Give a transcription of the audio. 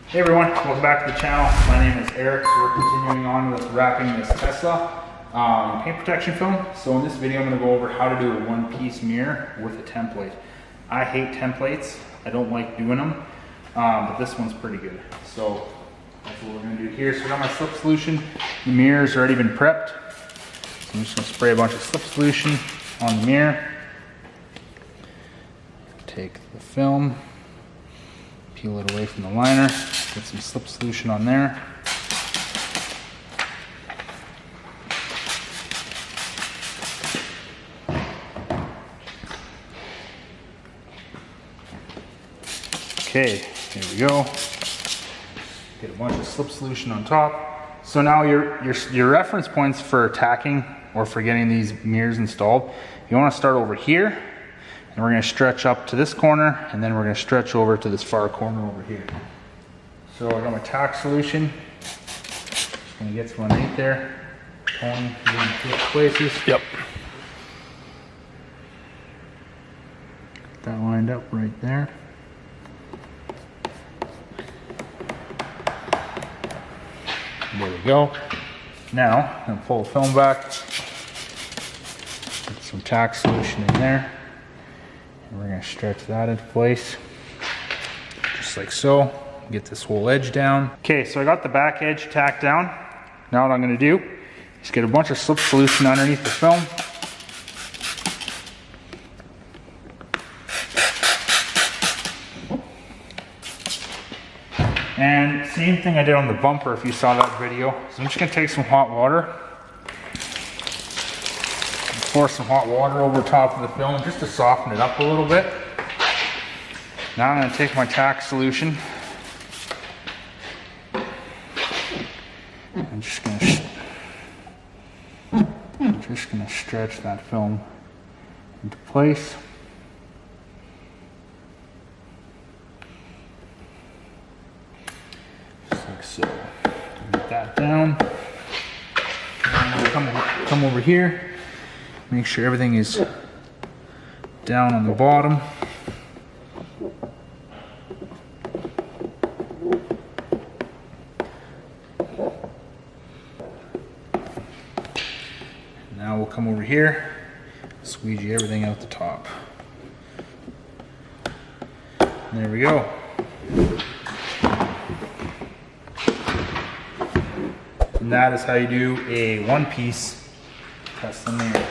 Hey everyone, welcome back to the channel. My name is Eric. So we're continuing on with wrapping this Tesla paint protection film. So in this video I'm going to go over how to do a one-piece mirror with a template. I hate templates. I don't like doing them, but this one's pretty good. So that's what we're going to do here. So I got my slip solution. The mirror's already been prepped. So I'm just going to spray a bunch of slip solution on the mirror. Take the film, peel it away from the liner, get some slip solution on there. Okay, here we go. Get a bunch of slip solution on top. So now your reference points for tacking or for getting these mirrors installed, you want to start over here. And we're going to stretch up to this corner, and then we're going to stretch over to this far corner over here. So I got my tack solution. Just going to get some underneath there. Pulling in places. Yep. Get that lined up right there. There we go. Now, I'm going to pull the film back. Get some tack solution in there. And we're going to stretch that into place, just like so. Get this whole edge down. Okay, so I got the back edge tacked down. Now what I'm going to do is get a bunch of slip solution underneath the film. And same thing I did on the bumper if you saw that video. So I'm just going to take some hot water. Pour some hot water over top of the film just to soften it up a little bit. Now I'm going to take my tack solution. I'm just going to stretch that film into place. Just like so. Get that down. And come over here. Make sure everything is down on the bottom. Now we'll come over here, squeegee everything out the top. And there we go. And that is how you do a one-piece custom mirror.